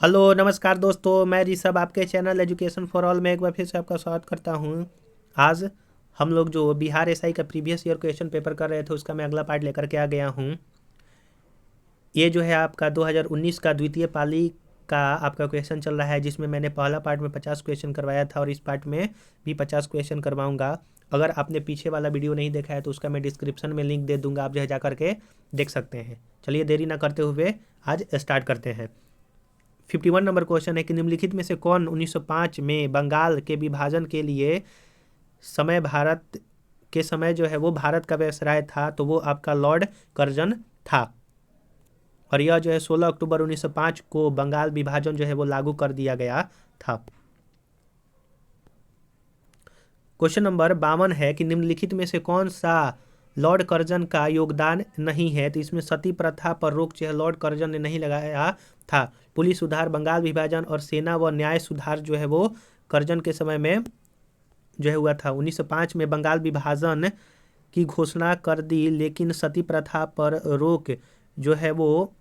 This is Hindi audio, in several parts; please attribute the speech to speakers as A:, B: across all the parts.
A: हेलो नमस्कार दोस्तों, मैं ऋषभ आपके चैनल एजुकेशन फॉर ऑल में एक बार फिर से आपका स्वागत करता हूं। आज हम लोग जो बिहार एसआई का प्रीवियस ईयर क्वेश्चन पेपर कर रहे थे उसका मैं अगला पार्ट लेकर के आ गया हूं। ये जो है आपका 2019 का द्वितीय पाली का आपका क्वेश्चन चल रहा है, जिसमें मैंने पहला पार्ट में 50 क्वेश्चन करवाया था और इस पार्ट में भी 50 क्वेश्चन करवाऊंगा। अगर आपने पीछे वाला वीडियो नहीं देखा है तो उसका मैं डिस्क्रिप्शन में लिंक दे दूंगा, आप जो है जा करके देख सकते हैं। चलिए देरी ना करते हुए आज स्टार्ट करते हैं। 51 नंबर क्वेश्चन है कि निम्नलिखित में से कौन 1905 में बंगाल के विभाजन के लिए भारत के समय जो है वो भारत का वायसराय था, तो वो आपका लॉर्ड कर्जन था। और यह जो है 16 अक्टूबर 1905 को बंगाल विभाजन जो है वो लागू कर दिया गया था। क्वेश्चन नंबर 52 है कि निम्नलिखित में से कौन सा लॉर्ड कर्जन का योगदान नहीं है, तो इसमें सती प्रथा पर रोक जो है लॉर्ड कर्जन ने नहीं लगाया था। पुलिस सुधार, बंगाल विभाजन और सेना व न्याय सुधार जो है वो कर्जन के समय में जो है हुआ था। 1905 में बंगाल विभाजन की घोषणा कर दी, लेकिन सती प्रथा पर रोक जो है वो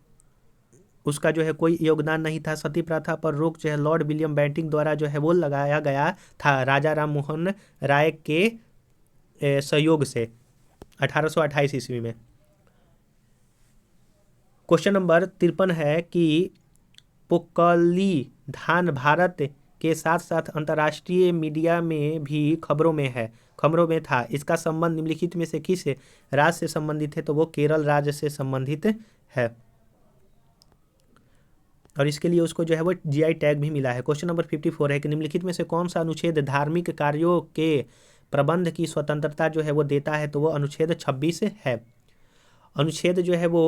A: उसका जो है कोई योगदान नहीं था। सती प्रथा पर रोक जो है लॉर्ड विलियम बेंटिंक द्वारा जो है वो लगाया गया था, राजा राम मोहन राय के सहयोग से 1828 ईस्वी में। क्वेश्चन नंबर 53 है कि पोकली धान भारत के साथ साथ अंतर्राष्ट्रीय मीडिया में भी खबरों में था। इसका संबंध निम्नलिखित में से किस राज्य से संबंधित है, तो वो केरल राज्य से संबंधित है और इसके लिए उसको जो है वो जीआई टैग भी मिला है। क्वेश्चन नंबर 54 है कि निम्नलिखित में से कौन सा अनुच्छेद धार्मिक कार्यों के प्रबंध की स्वतंत्रता जो है वो देता है, तो वो अनुच्छेद 26 है। अनुच्छेद जो है वो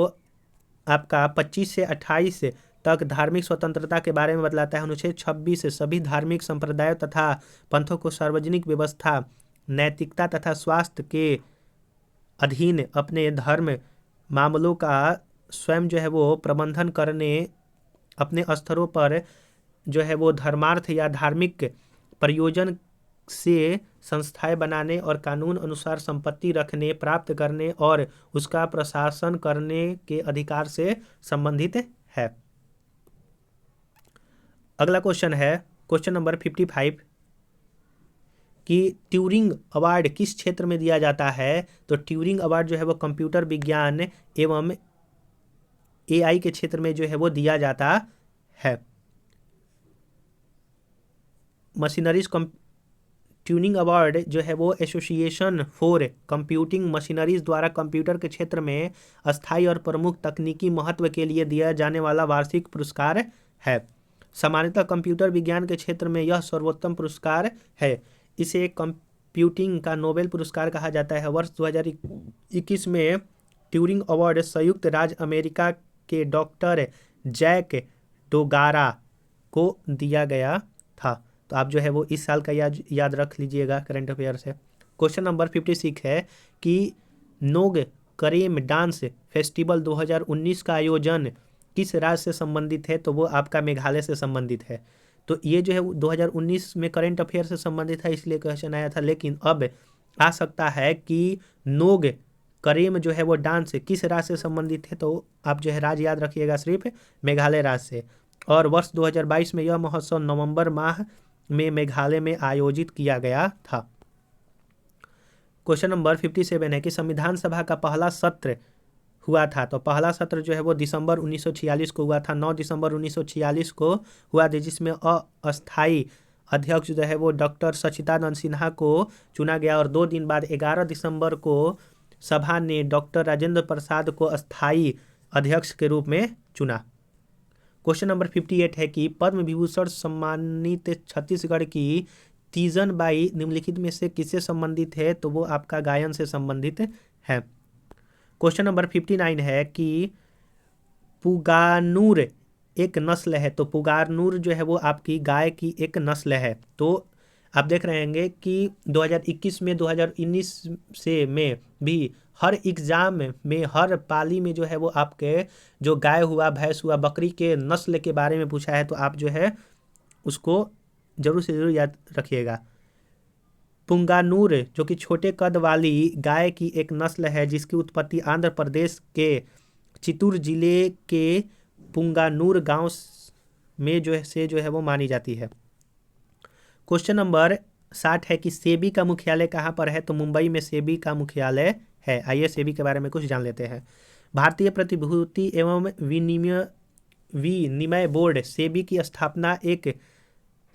A: आपका 25 से 28 तक धार्मिक स्वतंत्रता के बारे में बतलाता है। अनुच्छेद 26 सभी धार्मिक संप्रदायों तथा पंथों को सार्वजनिक व्यवस्था, नैतिकता तथा स्वास्थ्य के अधीन अपने धर्म मामलों का स्वयं जो है वो प्रबंधन करने, अपने स्तरों पर जो है वो धर्मार्थ या धार्मिक प्रयोजन से संस्थाएं बनाने और कानून अनुसार संपत्ति रखने, प्राप्त करने और उसका प्रशासन करने के अधिकार से संबंधित है। अगला क्वेश्चन है क्वेश्चन नंबर 55 कि ट्यूरिंग अवार्ड किस क्षेत्र में दिया जाता है, तो ट्यूरिंग अवार्ड जो है वो कंप्यूटर विज्ञान एवं एआई के क्षेत्र में जो है वो दिया जाता है। मशीनरीज ट्यूनिंग अवार्ड जो है वो एसोसिएशन फॉर कंप्यूटिंग मशीनरीज द्वारा कंप्यूटर के क्षेत्र में अस्थायी और प्रमुख तकनीकी महत्व के लिए दिया जाने वाला वार्षिक पुरस्कार है। सामान्यतः कंप्यूटर विज्ञान के क्षेत्र में यह सर्वोत्तम पुरस्कार है। इसे कंप्यूटिंग का नोबेल पुरस्कार कहा जाता है। वर्ष 2021 में ट्यूरिंग अवार्ड संयुक्त राज्य अमेरिका के डॉक्टर जैक डोगारा को दिया गया था। तो आप जो है वो इस साल का याद रख लीजिएगा करंट अफेयर से। क्वेश्चन नंबर 56 है कि नोग करेम डांस फेस्टिवल 2019 का आयोजन किस राज्य से संबंधित है, तो वो आपका मेघालय से संबंधित है। तो ये जो है 2019 में करंट अफेयर से संबंधित है, इसलिए क्वेश्चन आया था, लेकिन अब आ सकता है कि नोग करेम जो है वो डांस किस राज्य से संबंधित है, तो आप जो है राज्य याद रखिएगा, सिर्फ मेघालय राज्य से। और वर्ष 2022 में यह महोत्सव नवंबर माह में मेघालय में आयोजित किया गया था। क्वेश्चन नंबर 57 है कि संविधान सभा का पहला सत्र हुआ था, तो पहला सत्र जो है वो दिसंबर 1946 को हुआ था। 9 दिसंबर 1946 को हुआ था, जिसमें अस्थायी अध्यक्ष जो है वो डॉक्टर सच्चिदानंद सिन्हा को चुना गया और 2 दिन बाद 11 दिसंबर को सभा ने डॉक्टर राजेंद्र प्रसाद को अस्थायी अध्यक्ष के रूप में चुना। क्वेश्चन नंबर 58 है कि पद्म विभूषण सम्मानित छत्तीसगढ़ की तीजन बाई निम्नलिखित में से किससे संबंधित है, तो वो आपका गायन से संबंधित है। क्वेश्चन नंबर 59 है कि पुगानूर एक नस्ल है, तो पुगानूर जो है वो आपकी गाय की एक नस्ल है। तो आप देख रहे होंगे कि 2021 में 2019 से में भी हर एग्जाम में हर पाली में जो है वो आपके जो गाय हुआ, भैंस हुआ, बकरी के नस्ल के बारे में पूछा है, तो आप जो है उसको जरूर से जरूर याद रखिएगा। पुंगानूर जो कि छोटे कद वाली गाय की एक नस्ल है, जिसकी उत्पत्ति आंध्र प्रदेश के चित्तूर जिले के पुंगानूर गांव में जो है वो मानी जाती है। क्वेश्चन नंबर 60 है कि सेबी का मुख्यालय कहाँ पर है? तो मुंबई में सेबी का मुख्यालय है। आइए सेबी के बारे में कुछ जान लेते हैं। भारतीय प्रतिभूति एवं विनिमय बोर्ड सेबी की स्थापना एक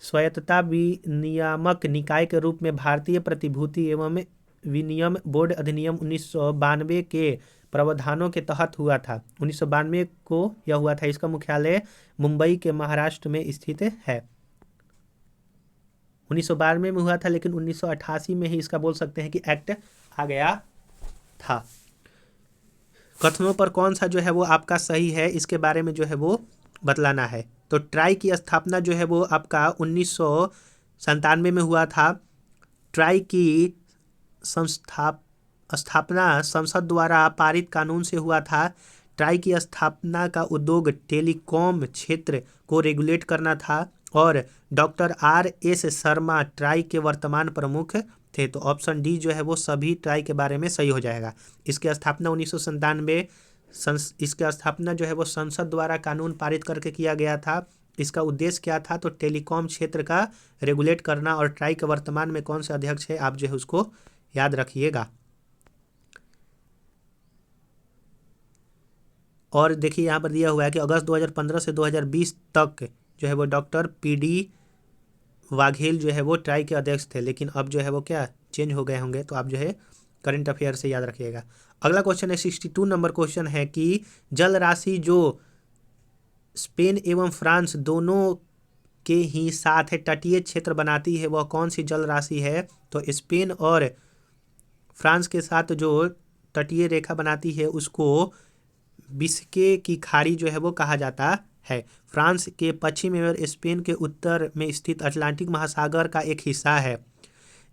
A: स्वायत्तता विनियामक निकाय के रूप में भारतीय प्रतिभूति एवं विनिमय बोर्ड अधिनियम 1992 के प्रावधानों के तहत हुआ था। 1992 को यह हुआ था। इसका मुख्यालय मुंबई के महाराष्ट्र में स्थित है। 1992 में हुआ था, लेकिन 1988 में ही इसका बोल सकते हैं कि एक्ट आ गया था। कथनों पर कौन सा जो है वो आपका सही है, इसके बारे में जो है वो बतलाना है। तो ट्राई की स्थापना जो है वो आपका 1997 में हुआ था। ट्राई की स्थापना संसद द्वारा पारित कानून से हुआ था। ट्राई की स्थापना का उद्योग टेलीकॉम क्षेत्र को रेगुलेट करना था और डॉक्टर R.S. शर्मा ट्राई के वर्तमान प्रमुख थे। तो ऑप्शन डी जो है वो सभी ट्राई के बारे में सही हो जाएगा। इसकी स्थापना 1997 इसकी स्थापना जो है वो संसद द्वारा कानून पारित करके किया गया था। इसका उद्देश्य क्या था? तो टेलीकॉम क्षेत्र का रेगुलेट करना। और ट्राई के वर्तमान में कौन से अध्यक्ष है, आप जो है उसको याद रखिएगा। और देखिए यहाँ पर दिया हुआ है कि अगस्त 2015 से 2020 तक जो है वो डॉक्टर P.D. वाघेल जो है वो ट्राई के अध्यक्ष थे, लेकिन अब जो है वो क्या चेंज हो गए होंगे। तो आप जो है करंट अफेयर से याद रखिएगा। अगला क्वेश्चन है 62 नंबर क्वेश्चन है कि जल राशि जो स्पेन एवं फ्रांस दोनों के ही साथ तटीय क्षेत्र बनाती है वह कौन सी जल राशि है? तो स्पेन और फ्रांस के साथ जो तटीय रेखा बनाती है उसको बिस्के की खाड़ी जो है वो कहा जाता है। फ्रांस के पश्चिम में और स्पेन के उत्तर में स्थित अटलांटिक महासागर का एक हिस्सा है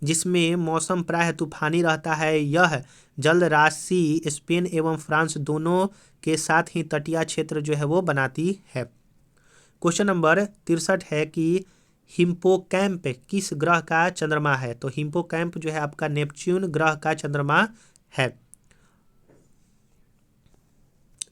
A: जिसमें मौसम प्रायः तूफानी रहता है। यह जल राशि स्पेन एवं फ्रांस दोनों के साथ ही तटीय क्षेत्र जो है वो बनाती है। क्वेश्चन नंबर 63 है कि हिप्पोकैम्प किस ग्रह का चंद्रमा है? तो हिप्पोकैम्प जो है आपका नेपच्यून ग्रह का चंद्रमा है।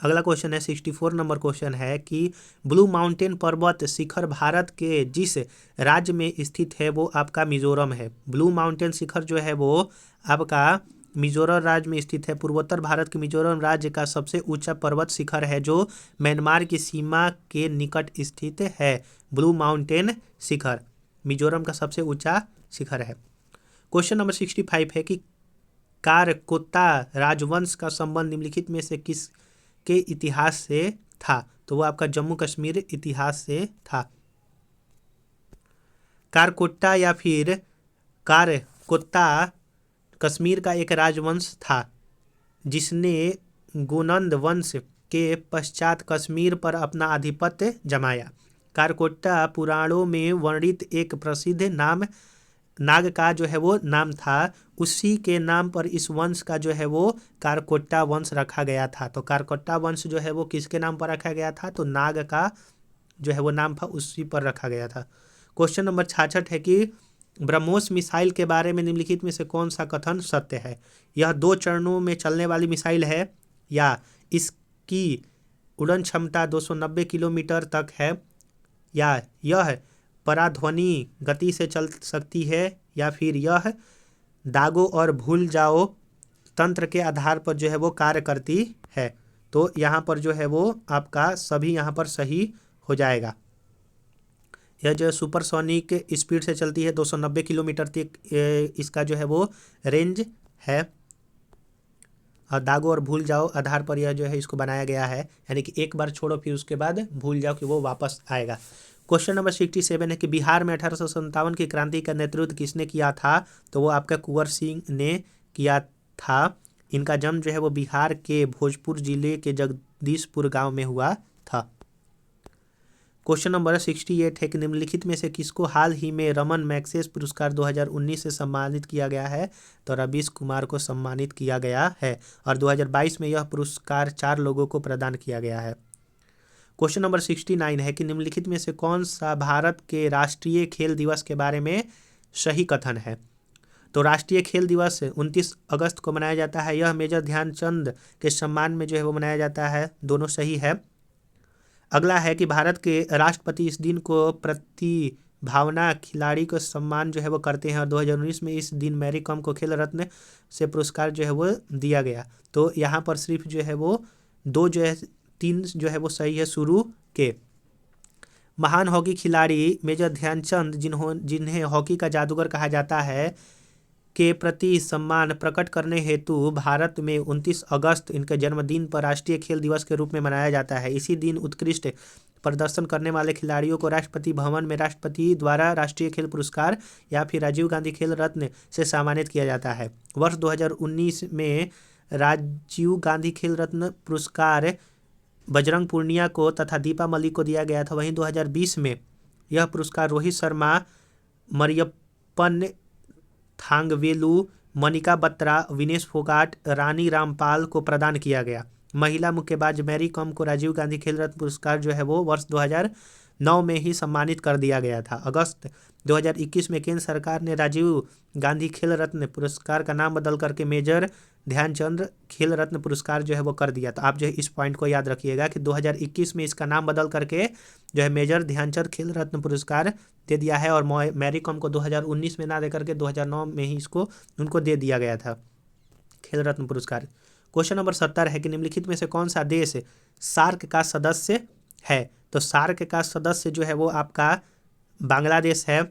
A: अगला क्वेश्चन है 64 नंबर क्वेश्चन है कि ब्लू माउंटेन पर्वत शिखर भारत के जिस राज्य में स्थित है वो आपका मिजोरम है। ब्लू माउंटेन शिखर जो है वो आपका मिजोरम राज्य में स्थित है। पूर्वोत्तर भारत के मिजोरम राज्य का सबसे ऊंचा पर्वत शिखर है जो म्यांमार की सीमा के निकट स्थित है। ब्लू माउंटेन शिखर मिजोरम का सबसे ऊंचा शिखर है। क्वेश्चन नंबर 65 है कि कारकोता राजवंश का संबंध निम्नलिखित में से किस के इतिहास से था? तो वो आपका जम्मू कश्मीर इतिहास से था। कारकोटा या फिर कारकोता कश्मीर का एक राजवंश था जिसने गोनंद वंश के पश्चात कश्मीर पर अपना आधिपत्य जमाया। कारकोटा पुराणों में वर्णित एक प्रसिद्ध नाग का जो है वो नाम था। उसी के नाम पर इस वंश का जो है वो कारकोटा वंश रखा गया था। तो कारकोटा वंश जो है वो किसके नाम पर रखा गया था? तो नाग का जो है वो नाम था, उसी पर रखा गया था। क्वेश्चन नंबर 66 है कि ब्रह्मोस मिसाइल के बारे में निम्नलिखित में से कौन सा कथन सत्य है? यह 2 चरणों में चलने वाली मिसाइल है या इसकी उड़न क्षमता 290 किलोमीटर तक है या यह पराध्वनि गति से चल सकती है या फिर यह दागो और भूल जाओ तंत्र के आधार पर जो है वो कार्य करती है। तो यहाँ पर जो है वो आपका सभी यहाँ पर सही हो जाएगा। यह जो सुपरसोनिक स्पीड से चलती है 290 किलोमीटर तक इसका जो है वो रेंज है। और दागो और भूल जाओ आधार पर यह जो है इसको बनाया गया है, यानी कि एक बार छोड़ो फिर उसके बाद भूल जाओ कि वो वापस आएगा। क्वेश्चन नंबर 67 है कि बिहार में 1857 की क्रांति का नेतृत्व किसने किया था? तो वो आपका कुंवर सिंह ने किया था। इनका जन्म जो है वो बिहार के भोजपुर जिले के जगदीशपुर गांव में हुआ था। क्वेश्चन नंबर 68 है कि निम्नलिखित में से किसको हाल ही में रमन मैग्सेसे पुरस्कार 2019 से सम्मानित किया गया है? तो रवीश कुमार को सम्मानित किया गया है और 2022 में यह पुरस्कार 4 लोगों को प्रदान किया गया है। क्वेश्चन नंबर 69 है कि निम्नलिखित में से कौन सा भारत के राष्ट्रीय खेल दिवस के बारे में सही कथन है? तो राष्ट्रीय खेल दिवस 29 अगस्त को मनाया जाता है। यह मेजर ध्यानचंद के सम्मान में जो है वो मनाया जाता है। दोनों सही है। अगला है कि भारत के राष्ट्रपति इस दिन को प्रतिभावान खिलाड़ी को सम्मान जो है वो करते हैं और 2019 में इस दिन मैरी कॉम को खेल रत्न से पुरस्कार जो है वो दिया गया। तो यहाँ पर सिर्फ जो है वो 2 जो है 3 जो है वो सही है शुरू के। महान हॉकी खिलाड़ी मेजर ध्यानचंद जिन्हें हॉकी का जादूगर कहा जाता है के प्रति सम्मान प्रकट करने हेतु भारत में 29 अगस्त इनके जन्मदिन पर राष्ट्रीय खेल दिवस के रूप में मनाया जाता है। इसी दिन उत्कृष्ट प्रदर्शन करने वाले खिलाड़ियों को राष्ट्रपति भवन में राष्ट्रपति द्वारा राष्ट्रीय खेल पुरस्कार या फिर राजीव गांधी खेल रत्न से सम्मानित किया जाता है। वर्ष 2019 में राजीव गांधी खेल रत्न पुरस्कार बजरंग पूनिया को तथा दीपा मलिक को दिया गया था। वहीं 2020 में यह पुरस्कार रोहित शर्मा, मरियप्पन थांगवेलु, मनिका बत्रा, विनेश फोगाट, रानी रामपाल को प्रदान किया गया। महिला मुक्केबाज मैरी कॉम को राजीव गांधी खेल रत्न पुरस्कार जो है वो वर्ष 2009 में ही सम्मानित कर दिया गया था। अगस्त 2021 में केंद्र सरकार ने राजीव गांधी खेल रत्न पुरस्कार का नाम बदल करके मेजर ध्यानचंद खेल रत्न पुरस्कार जो है वो कर दिया। तो आप जो है इस पॉइंट को याद रखिएगा कि 2021 में इसका नाम बदल करके जो है मेजर ध्यानचंद खेल रत्न पुरस्कार दे दिया है और मैरी कॉम को 2019 में ना दे करके 2009 में ही इसको उनको दे दिया गया था खेल रत्न पुरस्कार। क्वेश्चन नंबर 70 है कि निम्नलिखित में से कौन सा देश सार्क का सदस्य है। तो सार्क का सदस्य जो है वो आपका बांग्लादेश है,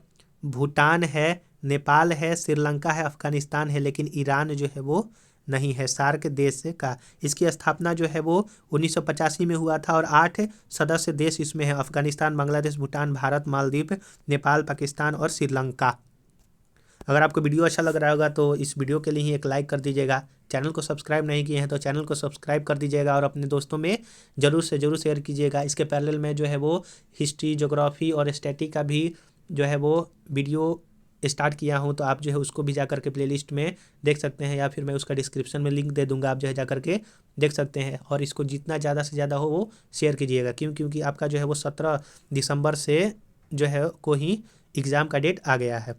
A: भूटान है, नेपाल है, श्रीलंका है, अफगानिस्तान है, लेकिन ईरान जो है वो नहीं है सार्क देश का। इसकी स्थापना जो है वो 1985 में हुआ था और 8 सदस्य देश इसमें है, अफगानिस्तान, बांग्लादेश, भूटान, भारत, मालदीव, नेपाल, पाकिस्तान और श्रीलंका। अगर आपको वीडियो अच्छा लग रहा होगा तो इस वीडियो के लिए ही एक लाइक कर दीजिएगा। चैनल को सब्सक्राइब नहीं किए हैं तो चैनल को सब्सक्राइब कर दीजिएगा और अपने दोस्तों में ज़रूर से ज़रूर शेयर कीजिएगा। इसके पैरेलल में जो है वो हिस्ट्री, ज्योग्राफी और स्टैटिक का भी जो है वो वीडियो स्टार्ट किया हूँ, तो आप जो है उसको भी जा करके प्लेलिस्ट में देख सकते हैं या फिर मैं उसका डिस्क्रिप्शन में लिंक दे दूंगा, आप जो है जा करके देख सकते हैं। और इसको जितना ज़्यादा से ज़्यादा हो वो शेयर कीजिएगा क्योंकि आपका जो है वो 17 दिसंबर से जो है को ही एग्ज़ाम का डेट आ गया है।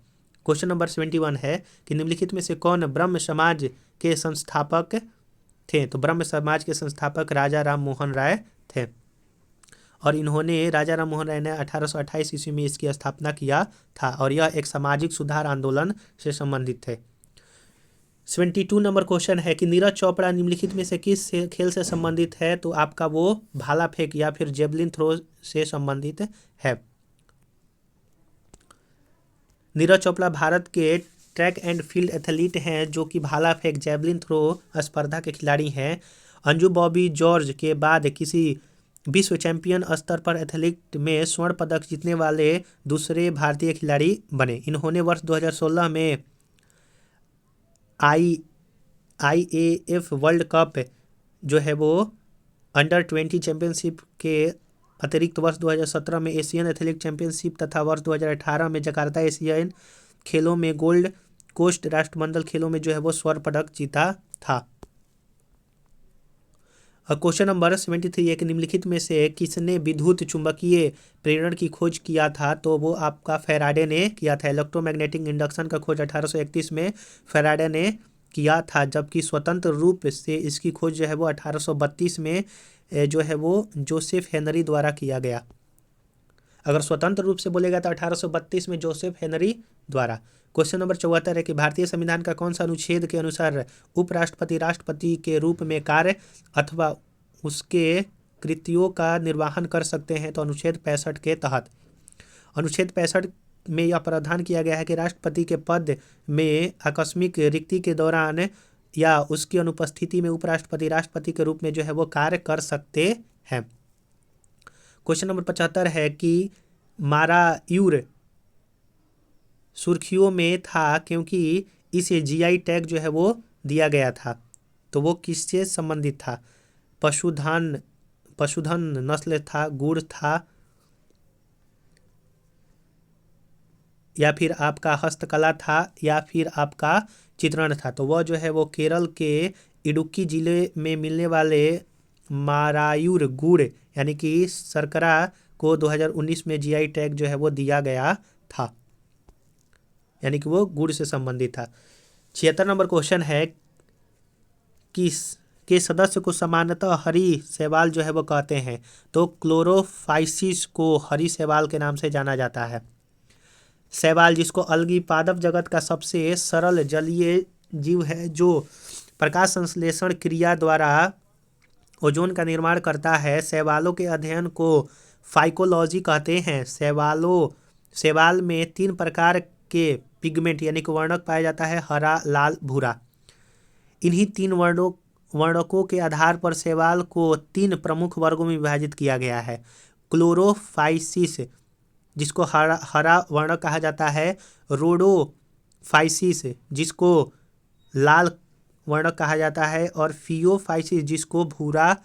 A: क्वेश्चन नंबर 71 है कि निम्नलिखित में से कौन ब्रह्म समाज के संस्थापक थे। तो ब्रह्म समाज के संस्थापक राजा राम मोहन राय थे और इन्होंने राजा राम मोहन राय ने 1828 ईस्वी में इसकी स्थापना किया था और यह एक सामाजिक सुधार आंदोलन से संबंधित थे। 72 नंबर क्वेश्चन है कि नीरज चोपड़ा निम्नलिखित में से किस खेल से संबंधित है। तो आपका वो भाला फेंक या फिर जेवलिन थ्रो से संबंधित है। नीरज चोपड़ा भारत के ट्रैक एंड फील्ड एथलीट हैं जो कि भाला फेंक, जेवलिन थ्रो स्पर्धा के खिलाड़ी हैं। अंजू बॉबी जॉर्ज के बाद किसी विश्व चैंपियन स्तर पर एथलीट में स्वर्ण पदक जीतने वाले दूसरे भारतीय खिलाड़ी बने। इन्होंने वर्ष 2016 में IAAF वर्ल्ड कप जो है वो अंडर-20 चैंपियनशिप के अतिरिक्त वर्ष 2017 में एशियन एथलेटिक चैंपियनशिप तथा वर्ष 2018 में जकार्ता एशियन खेलों में गोल्ड कोस्ट राष्ट्रमंडल खेलों में जो है वो स्वर्ण पदक जीता था। क्वेश्चन नंबर 73 है कि निम्नलिखित में से किसने विद्युत चुंबकीय प्रेरण की खोज किया था। तो वो आपका फैराडे ने किया था। इलेक्ट्रोमैग्नेटिक इंडक्शन का खोज 1831 में फैराडे ने किया था, जबकि स्वतंत्र रूप से इसकी खोज जो है वो 1832 में जो है वो जोसेफ हेनरी द्वारा किया गया। अगर स्वतंत्र रूप से बोलेगा तो 1832 में जोसेफ हेनरी द्वारा। क्वेश्चन नंबर 74 है कि भारतीय संविधान का कौन सा अनुच्छेद के अनुसार उपराष्ट्रपति राष्ट्रपति के रूप में कार्य अथवा उसके कृत्यों का निर्वहन कर सकते हैं। तो अनुच्छेद 65 के तहत। अनुच्छेद 65 में यह प्रावधान किया गया है कि राष्ट्रपति के पद में आकस्मिक रिक्ति के दौरान या उसकी अनुपस्थिति में उपराष्ट्रपति राष्ट्रपति के रूप में जो है वो कार्य कर सकते हैं। क्वेश्चन नंबर 75 है कि मारायूर सुर्खियों में था क्योंकि इसे GI टैग जो है वो दिया गया था। तो वो किससे संबंधित था। पशुधन नस्ल था, गुड़ था या फिर आपका हस्तकला था या फिर आपका चित्रण था। तो वह जो है वो केरल के इडुक्की जिले में मिलने वाले मारायूर गुड़ यानी कि शर्करा को 2019 में GI टैग जो है वो दिया गया था, यानी कि वो गुड़ से संबंधित था। 76 नंबर क्वेश्चन है कि के सदस्य को सामान्यतः हरी शैवाल जो है वो कहते हैं, तो क्लोरोफाइसिस को हरी शैवाल के नाम से जाना जाता है। शैवाल, जिसको अलगी पादप जगत का सबसे सरल जलीय जीव है, जो प्रकाश संश्लेषण क्रिया द्वारा ओजोन का निर्माण करता है। शैवालों के अध्ययन को फाइकोलॉजी कहते हैं। शैवाल में 3 प्रकार के पिगमेंट यानी कि वर्णक पाया जाता है: हरा, लाल, भूरा। इन्हीं 3 वर्णकों के आधार पर शैवाल को 3 प्रमुख वर्गों में विभाजित किया गया है। क्लोरोफाइसिस, जिसको हरा वर्णक कहा जाता है; रोडोफाइसिस, जिसको लाल वर्णक कहा जाता है; और फियोफाइसिस, जिसको भूरा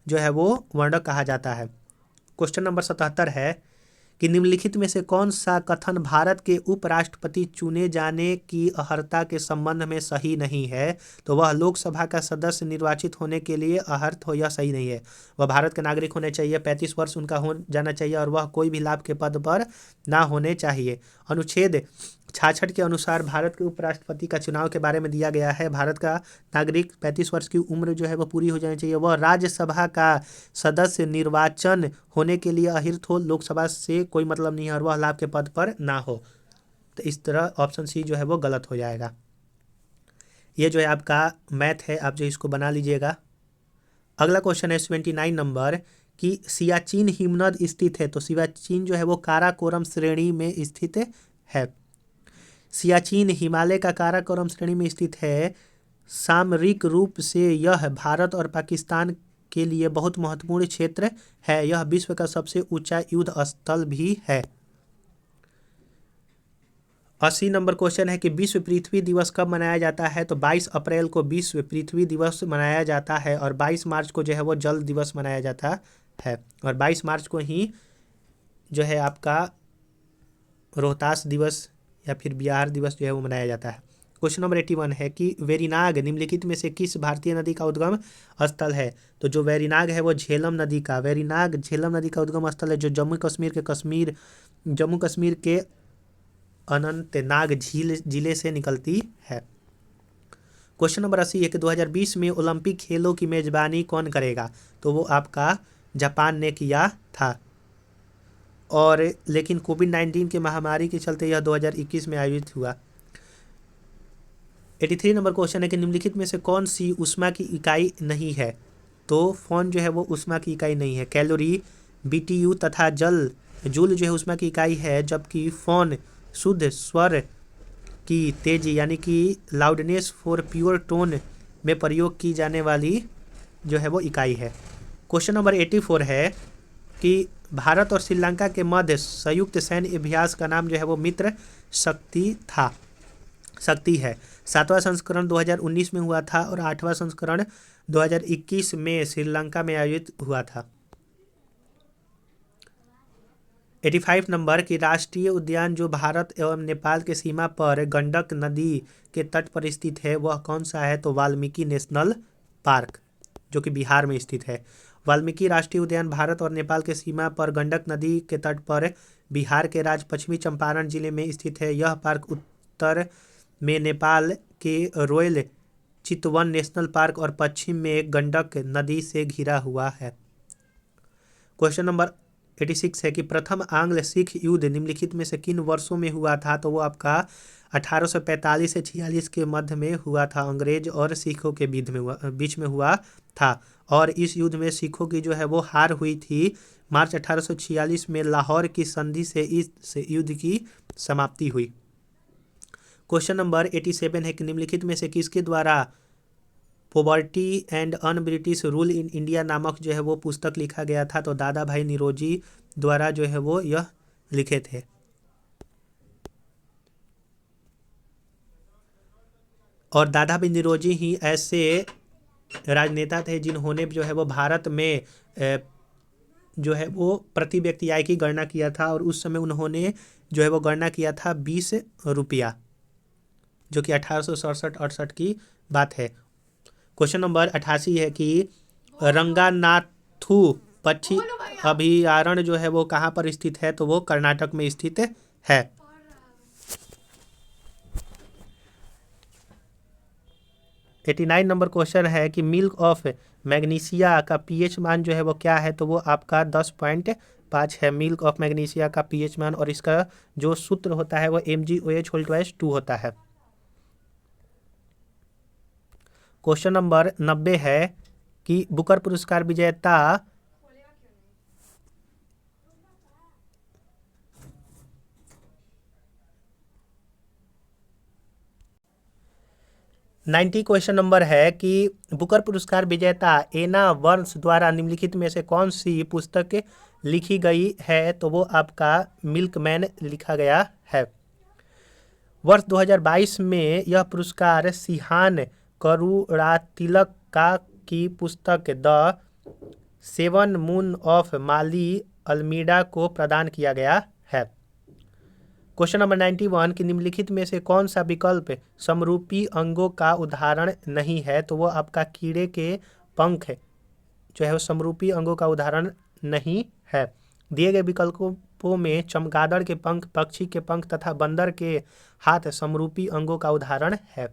A: जो है वो वर्णक कहा जाता है। क्वेश्चन नंबर 77 है कि निम्नलिखित में से कौन सा कथन भारत के उपराष्ट्रपति चुने जाने की अर्हता के संबंध में सही नहीं है? तो वह लोकसभा का सदस्य निर्वाचित होने के लिए अर्हत हो, यह सही नहीं है। वह भारत के नागरिक होने चाहिए, 35 वर्ष उनका हो जाना चाहिए, और वह कोई भी लाभ के पद पर ना होने चाहिए। अनुच्छेद 66 के अनुसार भारत के उपराष्ट्रपति का चुनाव के बारे में दिया गया है। भारत का नागरिक 35 वर्ष की उम्र जो है वह पूरी हो जानी चाहिए। वह राज्यसभा का सदस्य निर्वाचन होने के लिए अहिर्त हो, लोकसभा से कोई मतलब नहीं है, और वह लाभ के पद पर ना हो। तो इस तरह ऑप्शन सी जो है वो गलत हो जाएगा। ये जो है आपका मैथ है, आप जो इसको बना लीजिएगा। अगला क्वेश्चन है 79 नंबर कि सियाचिन हिमनद स्थित है। तो सियाचिन जो है वो काराकोरम श्रेणी में स्थित है। सियाचिन हिमालय का काराकोरम श्रेणी में स्थित है। सामरिक रूप से यह भारत और पाकिस्तान के लिए बहुत महत्वपूर्ण क्षेत्र है। यह विश्व का सबसे ऊंचा युद्ध स्थल भी है। 80 नंबर क्वेश्चन है कि विश्व पृथ्वी दिवस कब मनाया जाता है? तो 22 अप्रैल को विश्व पृथ्वी दिवस मनाया जाता है, और 22 मार्च को जो है वो जल दिवस मनाया जाता है, और 22 मार्च को ही जो है आपका रोहतास दिवस या फिर बिहार दिवस जो है वो मनाया जाता है। क्वेश्चन नंबर 81 है कि वेरिनाग निम्नलिखित में से किस भारतीय नदी का उद्गम स्थल है? तो जो वेरिनाग है वो झेलम नदी का उद्गम स्थल है, जो जम्मू कश्मीर के अनंतनाग झील जिले से निकलती है। क्वेश्चन नंबर 80 है कि 2020 में ओलंपिक खेलों की मेजबानी कौन करेगा? तो वो आपका जापान ने किया था, और लेकिन कोविड-19 के महामारी के चलते यह 2021 में आयोजित हुआ। 83 नंबर क्वेश्चन है कि निम्नलिखित में से कौन सी ऊष्मा की इकाई नहीं है? तो फोन जो है वो ऊष्मा की इकाई नहीं है। कैलोरी, बीटीयू तथा जूल जो है ऊष्मा की इकाई है, जबकि फोन शुद्ध स्वर की तेजी यानी कि लाउडनेस फॉर प्योर टोन में प्रयोग की जाने वाली जो है वो इकाई है। क्वेश्चन नंबर 84 है कि भारत और श्रीलंका के मध्य संयुक्त सैन्य अभ्यास का नाम जो है वो मित्र शक्ति है। 7वां संस्करण 2019 में हुआ था, और 8वां संस्करण 2021 में श्रीलंका में आयोजित हुआ था। 85 नंबर की राष्ट्रीय उद्यान जो भारत एवं नेपाल के सीमा पर गंडक नदी के तट पर स्थित है वह कौन सा है? तो वाल्मीकि नेशनल पार्क, जो कि बिहार में स्थित है। वाल्मीकि राष्ट्रीय उद्यान भारत और नेपाल के सीमा पर गंडक नदी के तट पर बिहार के राज्य पश्चिमी चंपारण जिले में स्थित है। यह पार्क उत्तर में नेपाल के रॉयल चितवन नेशनल पार्क और पश्चिम में गंडक नदी से घिरा हुआ है। क्वेश्चन नंबर 86 है कि प्रथम आंग्ल सिख युद्ध निम्नलिखित में से किन वर्षों में हुआ था? तो वो आपका 1845 से 46 के मध्य में हुआ था। अंग्रेज और सिखों के बीच में हुआ था, और इस युद्ध में सिखों की जो है वो हार हुई थी। मार्च 1846 में लाहौर की संधि से इस युद्ध की समाप्ति हुई। क्वेश्चन नंबर 87 है कि निम्नलिखित में से किसके द्वारा poverty and un British rule in India नामक जो है वो पुस्तक लिखा गया था? तो दादा भाई निरोजी द्वारा जो है वो यह लिखे थे। और दादा भाई निरोजी ही ऐसे राजनेता थे जिन्होंने जो है वो भारत में जो है वो प्रति व्यक्ति आय की गणना किया था, और उस समय उन्होंने जो है वो गणना किया था 20 रुपया, जो कि 1867-68 की बात है। क्वेश्चन नंबर 88 है कि रंगानाथू पक्षी अभयारण्य जो है वो कहाँ पर स्थित है? तो वो कर्नाटक में स्थित है। 89 नंबर क्वेश्चन है कि मिल्क ऑफ मैग्नीशिया का पीएच मान जो है वो क्या है, तो वो आपका 10.5 है मिल्क ऑफ मैग्नीशिया का पीएच मान, और इसका जो सूत्र होता है वो MgOH/2 होता है। क्वेश्चन नंबर 90 है कि बुकर पुरस्कार विजेता 90 क्वेश्चन नंबर है कि बुकर पुरस्कार विजेता एना वर्न्स द्वारा निम्नलिखित में से कौन सी पुस्तक लिखी गई है, तो वो आपका मिल्कमैन लिखा गया है। वर्ष 2022 में यह पुरस्कार सिहान करुणातिलक का की पुस्तक the seven moon of Mali Almeida को प्रदान किया गया है। क्वेश्चन नंबर 91 कि निम्नलिखित में से कौन सा विकल्प समरूपी अंगों का उदाहरण नहीं है, तो वो आपका कीड़े के पंख जो है वो समरूपी अंगों का उदाहरण नहीं है। दिए गए विकल्पों में चमगादड़ के पंख, पक्षी के पंख तथा बंदर के हाथ समरूपी अंगों का उदाहरण है।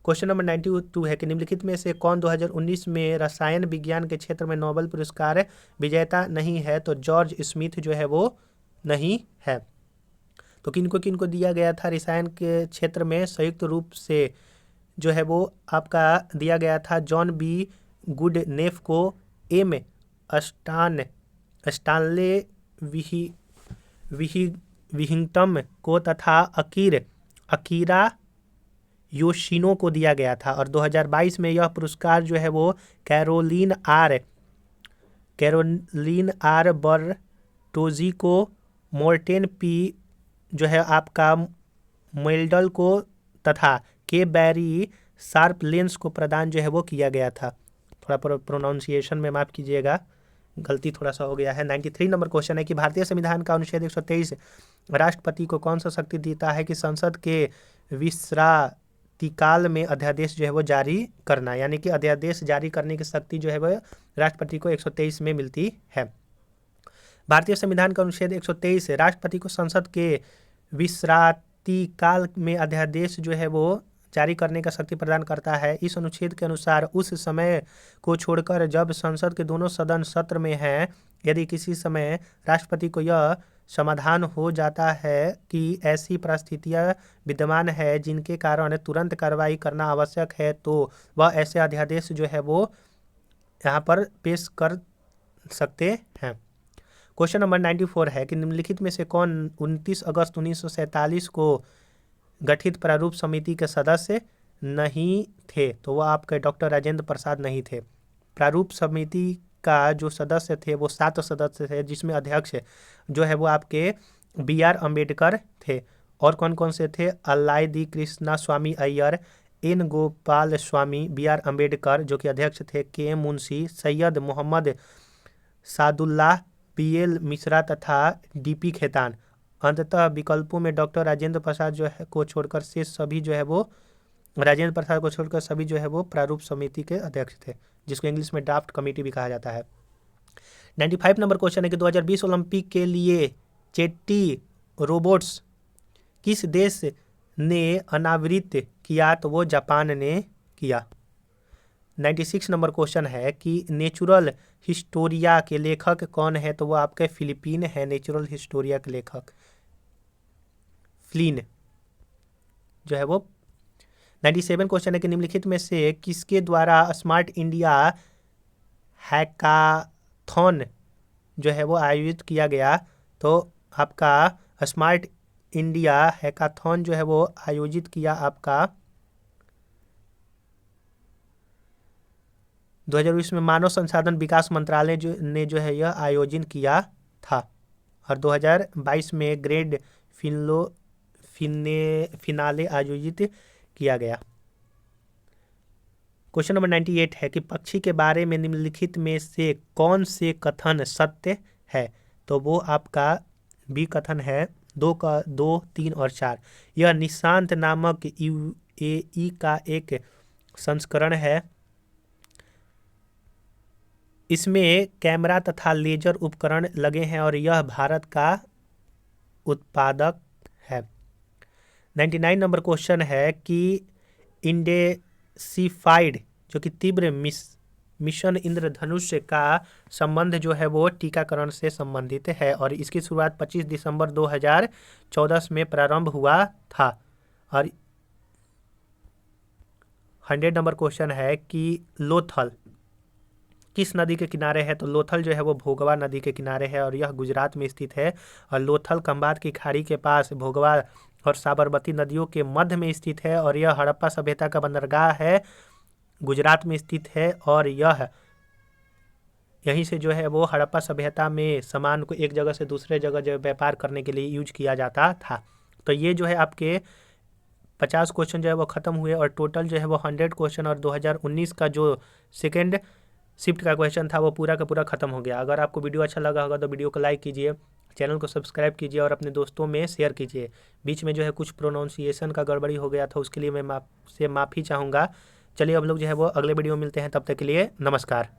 A: क्वेश्चन नंबर 92 है कि निम्नलिखित में से कौन 2019 में रसायन विज्ञान के क्षेत्र में नोबेल पुरस्कार विजेता नहीं है, तो जॉर्ज स्मिथ जो है वो नहीं है। तो किनको किनको दिया गया था रसायन के क्षेत्र में, संयुक्त रूप से जो है वो आपका दिया गया था जॉन बी गुडनेफ को, एम स्टानले विहिंगटन को तथा अकीरा योशिनो को दिया गया था। और 2022 में यह पुरस्कार जो है वो कैरोलिन आर बर्टोजी को, मोर्टेन पी जो है आपका मेल्डल को तथा के बैरी शार्प लेंस को प्रदान जो है वो किया गया था। थोड़ा प्रोनाउंसिएशन में माफ़ कीजिएगा, गलती थोड़ा सा हो गया है। 93 नंबर क्वेश्चन है कि भारतीय संविधान का अनुच्छेद 123 राष्ट्रपति को कौन सा शक्ति देता है कि संसद के विश्रांतिकाल में अध्यादेश जो है वो जारी करना, यानी कि अध्यादेश जारी करने की शक्ति जो है वो राष्ट्रपति को 123 में मिलती है। भारतीय संविधान का अनुच्छेद 123 राष्ट्रपति को संसद के विश्रांतिकाल में अध्यादेश जो है वो जारी करने का शक्ति प्रदान करता है। इस अनुच्छेद के अनुसार उस समय को छोड़कर जब संसद के दोनों सदन सत्र में हैं, यदि किसी समय राष्ट्रपति को यह समाधान हो जाता है कि ऐसी परिस्थितियां विद्यमान है जिनके कारण तुरंत कार्रवाई करना आवश्यक है, तो वह ऐसे अध्यादेश जो है वो यहाँ पर पेश कर सकते हैं। क्वेश्चन नंबर 94 है कि निम्नलिखित में से कौन 29 अगस्त 1947 को गठित प्रारूप समिति के सदस्य नहीं थे, तो वह आपके डॉक्टर राजेंद्र प्रसाद नहीं थे। प्रारूप समिति का जो सदस्य थे वो 7 सदस्य थे, जिसमें अध्यक्ष जो है वो आपके BR अम्बेडकर थे। और कौन कौन से थे? अल्लाइदी कृष्णा स्वामी अय्यर, N गोपाल स्वामी, BR अम्बेडकर जो कि अध्यक्ष थे, KM मुंशी, सैयद मोहम्मद सादुल्लाह, PL मिश्रा तथा DP खेतान। अंततः विकल्पों में डॉक्टर राजेंद्र प्रसाद जो है को छोड़कर शेष सभी जो है वो राजेंद्र प्रसाद को छोड़कर सभी जो है वो प्रारूप समिति के अध्यक्ष थे, जिसको इंग्लिश में ड्राफ्ट कमेटी भी कहा जाता है। 95 नंबर क्वेश्चन है कि 2020 ओलंपिक के लिए चेट्टी रोबोट्स किस देश ने अनावृत किया, तो वो जापान ने किया। 96 नंबर क्वेश्चन है कि नेचुरल हिस्टोरिया के लेखक कौन है, तो वो आपके फिलिपीन है। नेचुरल हिस्टोरिया के लेखक फ्लिन जो है वो। 97 क्वेश्चन है कि निम्नलिखित में से किसके द्वारा स्मार्ट इंडिया हैकाथॉन जो है वो आयोजित किया गया, तो आपका स्मार्ट इंडिया हैकाथॉन जो है वो आयोजित किया आपका 2020 में मानव संसाधन विकास मंत्रालय ने जो है यह आयोजन किया था। और 2022 में ग्रेड फिनाले आयोजित किया गया। क्वेश्चन नंबर 98 है कि पक्षी के बारे में निम्नलिखित में से कौन से कथन सत्य है, तो वो आपका बी कथन है। 2, 3 और 4। यह निशांत नामक UAE का एक संस्करण है। इसमें कैमरा तथा लेजर उपकरण लगे हैं और यह भारत का उत्पादक है। 99 नंबर क्वेश्चन है कि इंटेंसिफाइड जो कि तीव्र मिशन इंद्रधनुष का संबंध जो है वो टीकाकरण से संबंधित है और इसकी शुरुआत 25 दिसंबर 2014 में प्रारंभ हुआ था। और 100 नंबर क्वेश्चन है कि लोथल किस नदी के किनारे है। तो लोथल जो है वो भोगवा नदी के किनारे है और यह गुजरात में स्थित है। और लोथल खंबात की खाड़ी के पास भोगवा और साबरमती नदियों के मध्य में स्थित है और यह हड़प्पा सभ्यता का बंदरगाह है, गुजरात में स्थित है। और यहीं से जो है वो हड़प्पा सभ्यता में सामान को एक जगह से दूसरे जगह जो व्यापार करने के लिए यूज किया जाता था। तो ये जो है आपके 50 क्वेश्चन जो है वो ख़त्म हुए और टोटल जो है वो 100 क्वेश्चन और 2019 का जो सेकेंड शिफ्ट का क्वेश्चन था वो पूरा का पूरा खत्म हो गया। अगर आपको वीडियो अच्छा लगा होगा तो वीडियो को लाइक कीजिए, चैनल को सब्सक्राइब कीजिए और अपने दोस्तों में शेयर कीजिए। बीच में जो है कुछ प्रोनाउंसिएशन का गड़बड़ी हो गया था, उसके लिए मैं आपसे माफ़ी चाहूँगा। चलिए अब लोग जो है वो अगले वीडियो में मिलते हैं, तब तक के लिए नमस्कार।